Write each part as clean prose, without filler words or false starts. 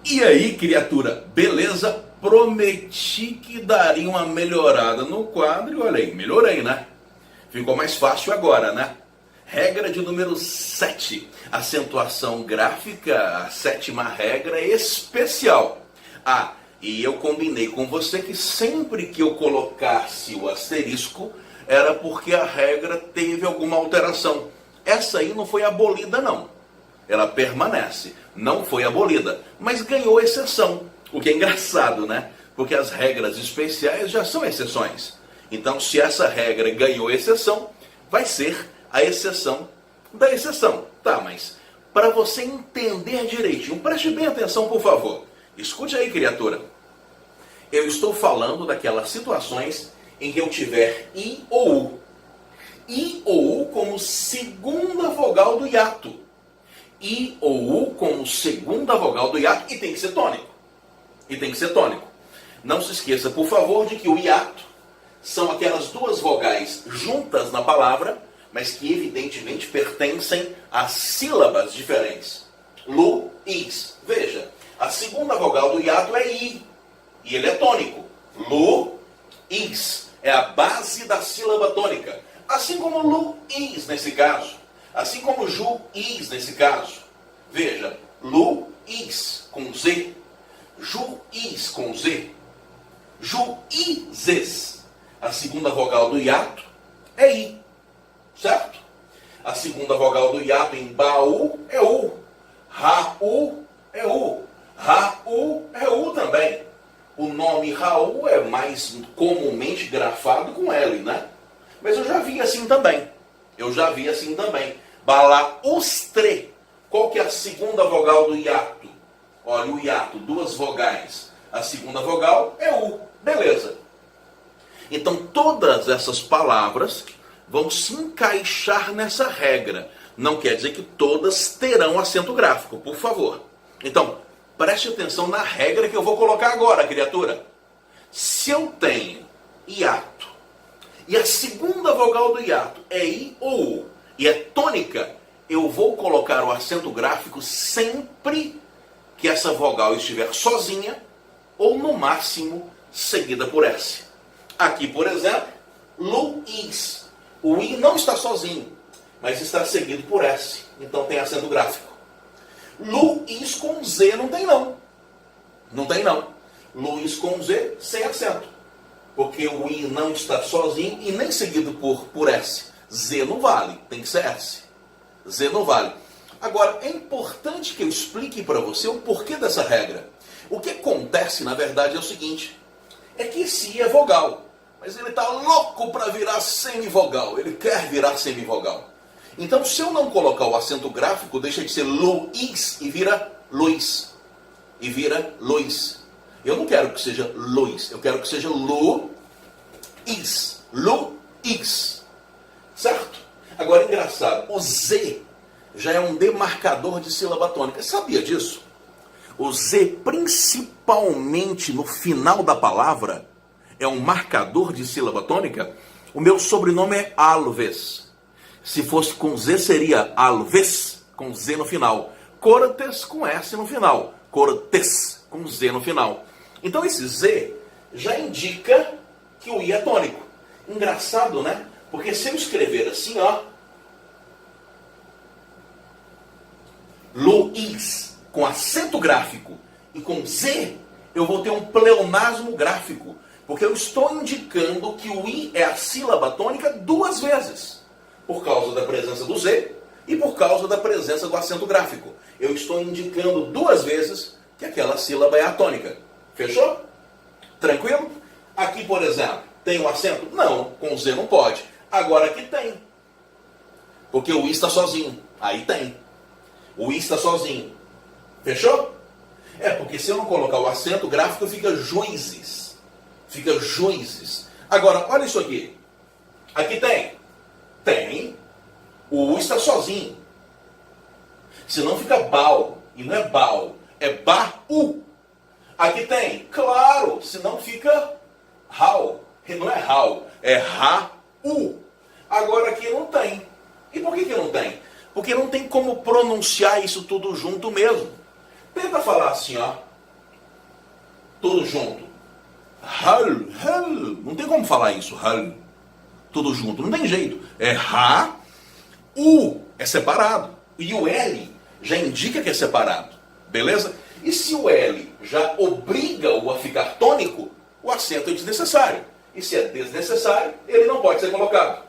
E aí, criatura, beleza? Prometi que daria uma melhorada no quadro e olha aí, melhorei, né? Ficou mais fácil agora, né? Regra de número 7, acentuação gráfica, a sétima regra especial. Ah, e eu combinei com você que sempre que eu colocasse o asterisco, era porque a regra teve alguma alteração. Essa aí não foi abolida não. Ela permanece, não foi abolida, mas ganhou exceção. O que é engraçado, né? Porque as regras especiais já são exceções. Então, se essa regra ganhou exceção, vai ser a exceção da exceção. Tá, mas para você entender direitinho, preste bem atenção, por favor. Escute aí, criatura. Eu estou falando daquelas situações em que eu tiver I ou U. I ou U como segunda vogal do hiato. I ou U como segunda vogal do hiato, e tem que ser tônico. E tem que ser tônico. Não se esqueça, por favor, de que o hiato são aquelas duas vogais juntas na palavra, mas que evidentemente pertencem a sílabas diferentes. Lu, is. Veja, a segunda vogal do hiato é I, e ele é tônico. Lu, is. É a base da sílaba tônica. Assim como Lu, is nesse caso. Assim como Ju, is nesse caso. Veja, Lu, is com Z. Ju, is com Z. Ju, ises. A segunda vogal do hiato é I. Certo? A segunda vogal do hiato em Baú é U. Raul é U. Raul é U também. O nome Raul é mais comumente grafado com L, né? Mas eu já vi assim também. Balaustre. Qual que é a segunda vogal do hiato? Olha, o hiato, duas vogais. A segunda vogal é U. Beleza. Então, todas essas palavras vão se encaixar nessa regra. Não quer dizer que todas terão acento gráfico, por favor. Então, preste atenção na regra que eu vou colocar agora, criatura. Se eu tenho hiato, e a segunda vogal do hiato é I ou U, e é tônica, eu vou colocar o acento gráfico sempre que essa vogal estiver sozinha, ou no máximo seguida por S. Aqui, por exemplo, Luiz. O I não está sozinho, mas está seguido por S. Então tem acento gráfico. Luiz com Z não tem não. Não tem não. Luiz com Z sem acento. Porque o I não está sozinho e nem seguido por S. Z não vale, tem que ser S. Z não vale. Agora, é importante que eu explique para você o porquê dessa regra. O que acontece, na verdade, é o seguinte. É que esse I é vogal. Mas ele está louco para virar semivogal. Ele quer virar semivogal. Então, se eu não colocar o acento gráfico, deixa de ser Luiz e vira Luiz. E vira Luiz. Eu não quero que seja Luiz. Eu quero que seja Luiz. Luiz. Certo? Agora, engraçado. O Z já é um demarcador de sílaba tônica. Sabia disso? O Z, principalmente no final da palavra, é um marcador de sílaba tônica. O meu sobrenome é Alves. Se fosse com Z, seria Alves, com Z no final. Cortes, com S no final. Cortes, com Z no final. Então esse Z já indica que o I é tônico. Engraçado, né? Porque se eu escrever assim, ó, Luiz, com acento gráfico e com Z, eu vou ter um pleonasmo gráfico. Porque eu estou indicando que o I é a sílaba tônica duas vezes. Por causa da presença do Z e por causa da presença do acento gráfico. Eu estou indicando duas vezes que aquela sílaba é a tônica. Fechou? Tranquilo? Aqui, por exemplo, tem um acento? Não, com Z não pode. Agora aqui tem. Porque o I está sozinho. Aí tem. O I está sozinho. Fechou? É, porque se eu não colocar o acento gráfico, fica juízes. Fica juízes. Agora, olha isso aqui. Aqui tem. Tem. O U está sozinho. Senão fica bal. E não é bal. É ba-u. Aqui tem. Claro. Senão fica rau. Não é rau. É ra-u. Agora aqui não tem. E por que não tem? Porque não tem como pronunciar isso tudo junto mesmo. Tenta falar assim, ó. Tudo junto. Hal, hal. Não tem como falar isso, hal. Tudo junto, não tem jeito. É Ra, U é separado. E o L já indica que é separado. Beleza? E se o L já obriga-o a ficar tônico, o acento é desnecessário. E se é desnecessário, ele não pode ser colocado.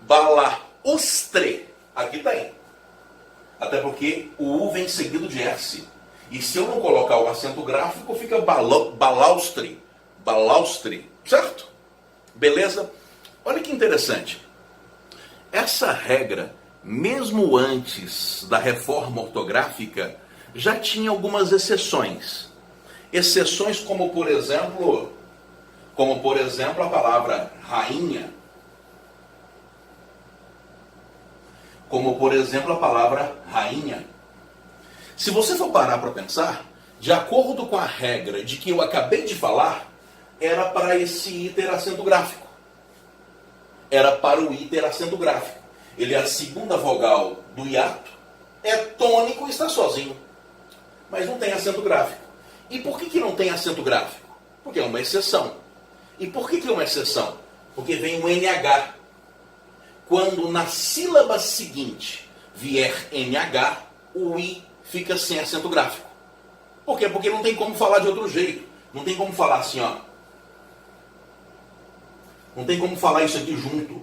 Balaustre. Aqui tem. Até porque o U vem seguido de S. E se eu não colocar o acento gráfico, fica balaustre. Balaustre. Certo? Beleza? Olha que interessante. Essa regra, mesmo antes da reforma ortográfica, já tinha algumas exceções. Exceções como, por exemplo, a palavra rainha. Como, por exemplo, a palavra rainha. Se você for parar para pensar, de acordo com a regra de que eu acabei de falar, era para esse I ter acento gráfico. Era para o I ter acento gráfico. Ele é a segunda vogal do hiato, é tônico e está sozinho. Mas não tem acento gráfico. E por que não tem acento gráfico? Porque é uma exceção. E por que é uma exceção? Porque vem um NH. Quando na sílaba seguinte vier NH, o I fica sem acento gráfico. Por quê? Porque não tem como falar de outro jeito. Não tem como falar assim, ó. Não tem como falar isso aqui junto.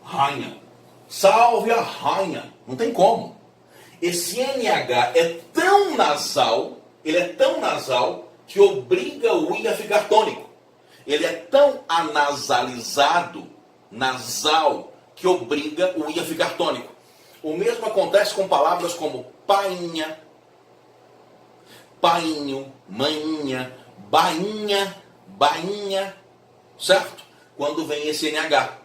Rainha. Salve a rainha. Não tem como. Esse NH é tão nasal, ele é tão nasal, que obriga o I a ficar tônico. Ele é tão anasalizado, nasal, que obriga o I a ficar tônico. O mesmo acontece com palavras como painha, painho, maninha, bainha, bainha, certo? Quando vem esse NH.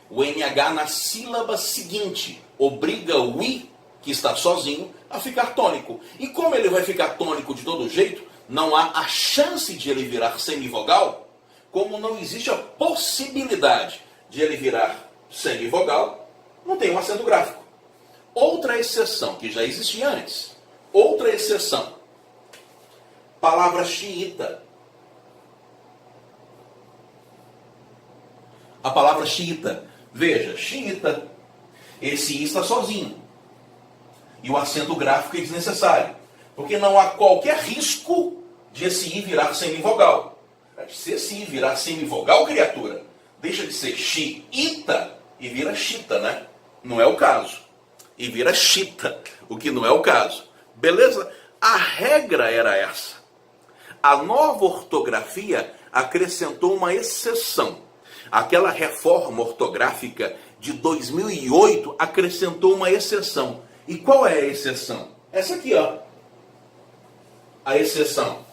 O NH na sílaba seguinte obriga o I, que está sozinho, a ficar tônico. E como ele vai ficar tônico de todo jeito, não há a chance de ele virar semivogal, como não existe a possibilidade de ele virar semivogal, não tem um acento gráfico. Outra exceção, que já existia antes. Outra exceção. Palavra xiita. A palavra xiita. Veja, xiita. Esse I está sozinho. E o acento gráfico é desnecessário. Porque não há qualquer risco de esse I virar semivogal. Se esse I virar semivogal, criatura, deixa de ser xiita e vira chita, né? Não é o caso. E vira chita, o que não é o caso. Beleza? A regra era essa. A nova ortografia acrescentou uma exceção. Aquela reforma ortográfica de 2008 acrescentou uma exceção. E qual é a exceção? Essa aqui, ó. A exceção.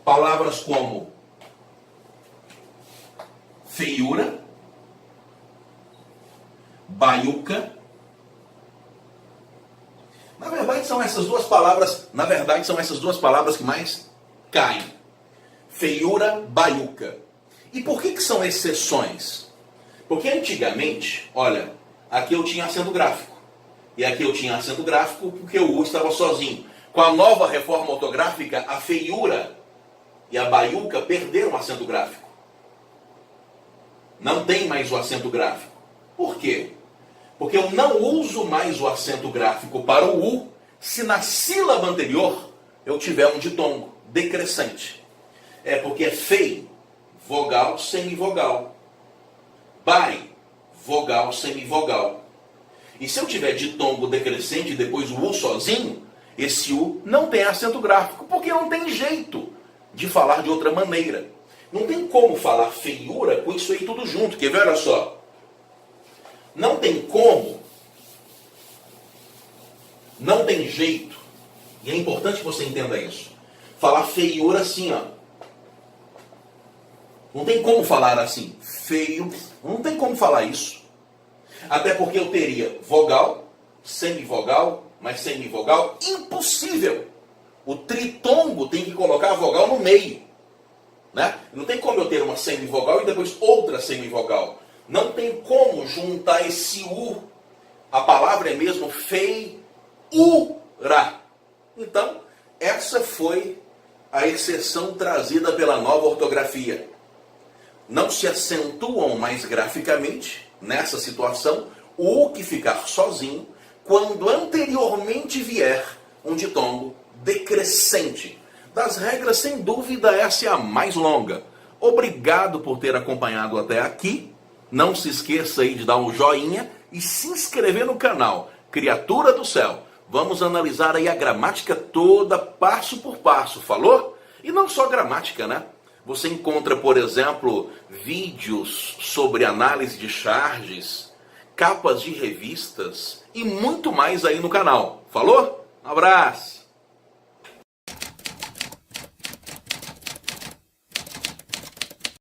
Palavras como feiura, baiuca. Na verdade são essas duas palavras que mais caem. Feiura, baiuca. E por que são exceções? Porque antigamente, olha, aqui eu tinha acento gráfico. E aqui eu tinha acento gráfico porque o U estava sozinho. Com a nova reforma ortográfica, a feiura e a baiuca perderam o acento gráfico. Não tem mais o acento gráfico. Por quê? Porque eu não uso mais o acento gráfico para o U se na sílaba anterior eu tiver um ditongo decrescente. É porque é fei, vogal, semivogal. Bai, vogal, semivogal. E se eu tiver ditongo decrescente e depois o U sozinho, esse U não tem acento gráfico, porque não tem jeito de falar de outra maneira. Não tem como falar feiura com isso aí tudo junto. Quer ver? Olha só. Não tem como, não tem jeito, e é importante que você entenda isso, falar feiura assim, ó. Não tem como falar assim, feio, não tem como falar isso. Até porque eu teria vogal, semivogal, mas semivogal, impossível. O tritongo tem que colocar a vogal no meio. Né? Não tem como eu ter uma semivogal e depois outra semivogal. Não tem como juntar esse U. A palavra é mesmo feiura. Então, essa foi a exceção trazida pela nova ortografia. Não se acentuam mais graficamente, nessa situação, o que ficar sozinho, quando anteriormente vier um ditongo decrescente. Das regras, sem dúvida, essa é a mais longa. Obrigado por ter acompanhado até aqui. Não se esqueça aí de dar um joinha e se inscrever no canal Criatura do Céu. Vamos analisar aí a gramática toda, passo por passo, falou? E não só gramática, né? Você encontra, por exemplo, vídeos sobre análise de charges, capas de revistas e muito mais aí no canal. Falou? Um abraço!